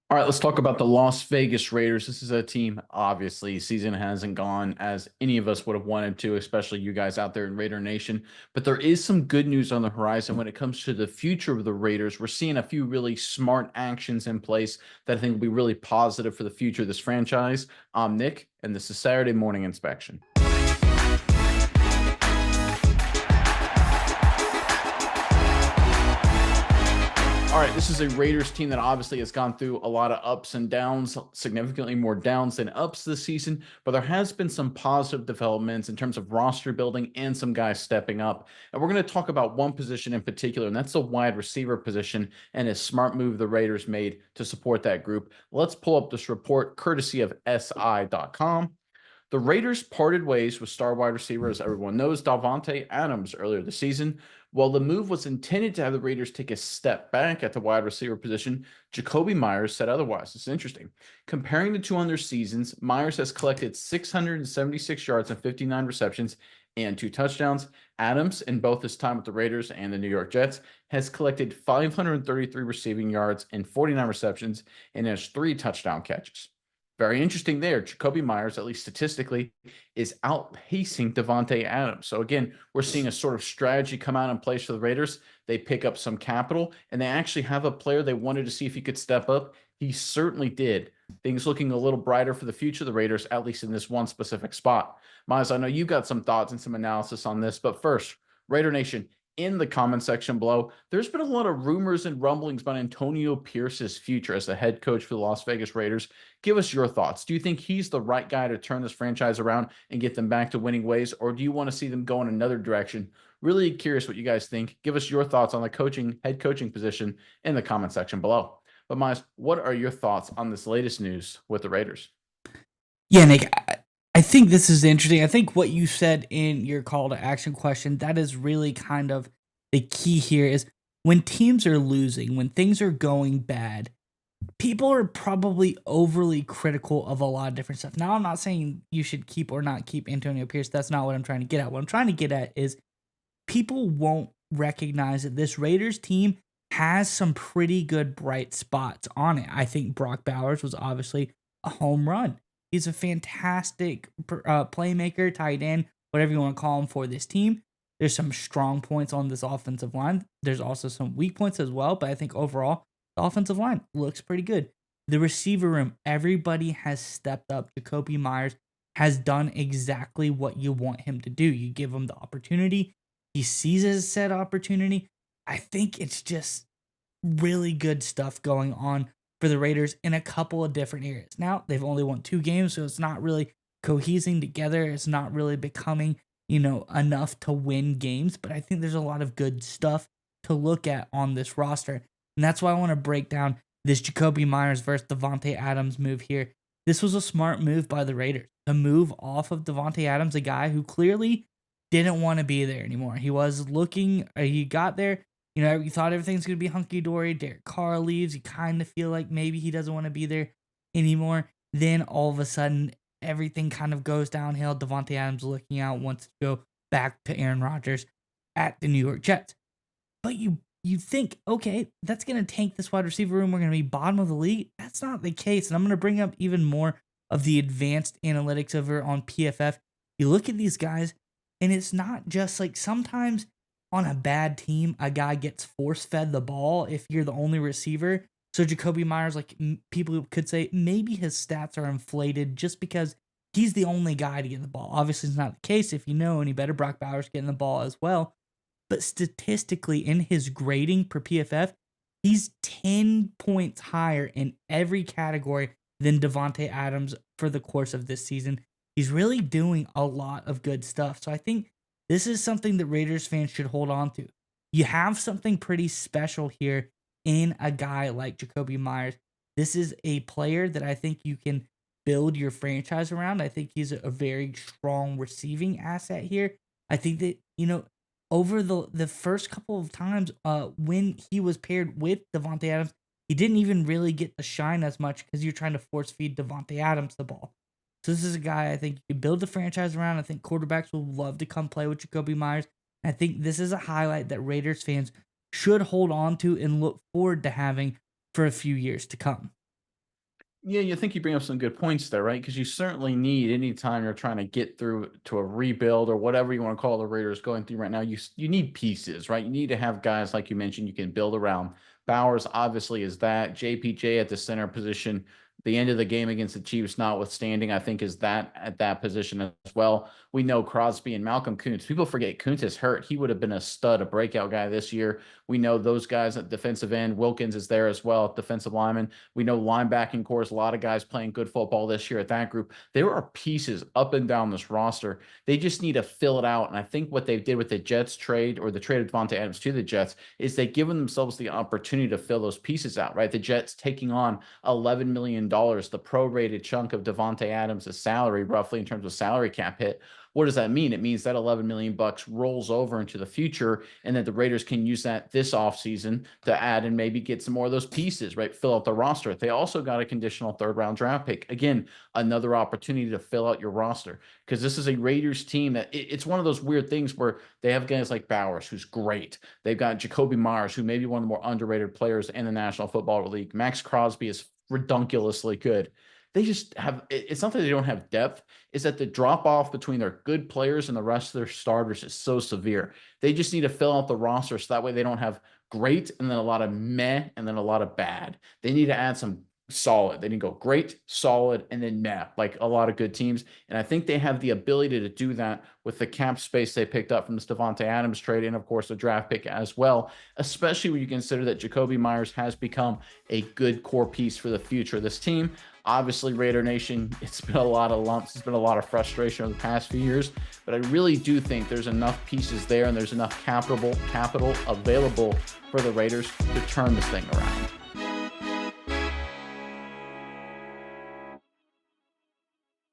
All right, let's talk about the Las Vegas Raiders. This is a team, obviously, season hasn't gone as any of us would have wanted to, especially you guys out there in Raider Nation. But there is some good news on the horizon when it comes to the future of the Raiders. We're seeing a few really smart actions in place that I think will be really positive for the future of this franchise. I'm Nick, and this is Saturday Morning Inspection. All right, this is a Raiders team that obviously has gone through a lot of ups and downs, significantly more downs than ups this season, but there has been some positive developments in terms of roster building and some guys stepping up. And we're going to talk about one position in particular, and that's the wide receiver position and a smart move the Raiders made to support that group. Let's pull up this report courtesy of SI.com. The Raiders parted ways with star wide receiver, as everyone knows, Davante Adams earlier this season. While the move was intended to have the Raiders take a step back at the wide receiver position, Jacoby Meyers said otherwise. It's interesting. Comparing the two on their seasons, Meyers has collected 676 yards and 59 receptions and 2 touchdowns. Adams, in both his time with the Raiders and the New York Jets, has collected 533 receiving yards and 49 receptions and has 3 touchdown catches. Very interesting there. Jacoby Meyers, at least statistically, is outpacing Davante Adams. So again, we're seeing a sort of strategy come out in place for the Raiders. They pick up some capital, and they actually have a player they wanted to see if he could step up. He certainly did. Things looking a little brighter for the future of the Raiders, at least in this one specific spot. Miles, I know you got some thoughts and some analysis on this, but first, Raider Nation, in the comment section below, there's been a lot of rumors and rumblings about Antonio Pierce's future as the head coach for the Las Vegas Raiders. Give us your thoughts. Do you think he's the right guy to turn this franchise around and get them back to winning ways, or do you want to see them go in another direction? Really curious what you guys think. Give us your thoughts on the head coaching position in the comment section below. But Miles, what are your thoughts on this latest news with the Raiders? Yeah, Nick, I think this is interesting. I think what you said in your call to action question, that is really kind of the key here is when teams are losing, when things are going bad, people are probably overly critical of a lot of different stuff. Now, I'm not saying you should keep or not keep Antonio Pierce. That's not what I'm trying to get at. What I'm trying to get at is people won't recognize that this Raiders team has some pretty good bright spots on it. I think Brock Bowers was obviously a home run. He's a fantastic playmaker, tight end, whatever you want to call him for this team. There's some strong points on this offensive line. There's also some weak points as well, but I think overall, the offensive line looks pretty good. The receiver room, everybody has stepped up. Jacoby Meyers has done exactly what you want him to do. You give him the opportunity, he seizes said opportunity. I think it's just really good stuff going on for the Raiders in a couple of different areas. Now, they've only won 2 games, so it's not really cohesing together. It's not really becoming, enough to win games, but I think there's a lot of good stuff to look at on this roster. And that's why I want to break down this Jacoby Myers versus Davante Adams move here. This was a smart move by the Raiders to move off of Davante Adams, a guy who clearly didn't want to be there anymore. He was looking, he got there, you thought everything's going to be hunky dory. Derek Carr leaves. You kind of feel like maybe he doesn't want to be there anymore. Then all of a sudden, everything kind of goes downhill. Davante Adams looking out, wants to go back to Aaron Rodgers at the New York Jets. But you think, okay, that's going to tank this wide receiver room. We're going to be bottom of the league. That's not the case. And I'm going to bring up even more of the advanced analytics over on PFF. You look at these guys, and it's not just like sometimes on a bad team, a guy gets force fed the ball if you're the only receiver. So Jacoby Myers, like people could say, maybe his stats are inflated just because he's the only guy to get the ball. Obviously, it's not the case. If you know any better, Brock Bowers getting the ball as well. But statistically, in his grading per PFF, he's 10 points higher in every category than Davante Adams for the course of this season. He's really doing a lot of good stuff. So I think this is something that Raiders fans should hold on to. You have something pretty special here in a guy like Jacoby Myers. This is a player that I think you can build your franchise around. I think he's a very strong receiving asset here. I think that, over the first couple of times when he was paired with Davante Adams, he didn't even really get the shine as much because you're trying to force feed Davante Adams the ball. So this is a guy I think you can build the franchise around. I think quarterbacks will love to come play with Jacoby Myers. I think this is a highlight that Raiders fans should hold on to and look forward to having for a few years to come. Yeah, you think you bring up some good points there, right? Because you certainly need anytime you're trying to get through to a rebuild or whatever you want to call the Raiders going through right now. You need pieces, right? You need to have guys like you mentioned you can build around. Bowers obviously is that. JPJ at the center position. The end of the game against the Chiefs, notwithstanding, I think is that at that position as well. We know Crosby and Malcolm Kuntz. People forget Kuntz is hurt. He would have been a stud, a breakout guy this year. We know those guys at defensive end. Wilkins is there as well, defensive lineman. We know linebacking core is a lot of guys playing good football this year at that group. There are pieces up and down this roster. They just need to fill it out. And I think what they did with the Jets trade or the trade of Devontae Adams to the Jets is they've given themselves the opportunity to fill those pieces out, right? The Jets taking on $11 million, the prorated chunk of Devontae Adams' salary, roughly in terms of salary cap hit. What does that mean? It means that 11 million bucks rolls over into the future, and that the Raiders can use that this offseason to add and maybe get some more of those pieces, right? Fill out the roster. They also got a conditional third round draft pick. Again, another opportunity to fill out your roster, because this is a Raiders team that it's one of those weird things where they have guys like Bowers, who's great. They've got Jacoby Myers, who may be one of the more underrated players in the National Football League. Max Crosby is redunculously good. They just have, it's not that they don't have depth, is that the drop off between their good players and the rest of their starters is so severe. They just need to fill out the roster so that way they don't have great and then a lot of meh and then a lot of bad. They need to add some solid. They need to go great, solid, and then meh, like a lot of good teams. And I think they have the ability to do that with the cap space they picked up from this Devontae Adams trade and, of course, the draft pick as well, especially when you consider that Jacoby Myers has become a good core piece for the future of this team. Obviously, Raider Nation, it's been a lot of lumps. It's been a lot of frustration over the past few years, but I really do think there's enough pieces there and there's enough capital available for the Raiders to turn this thing around.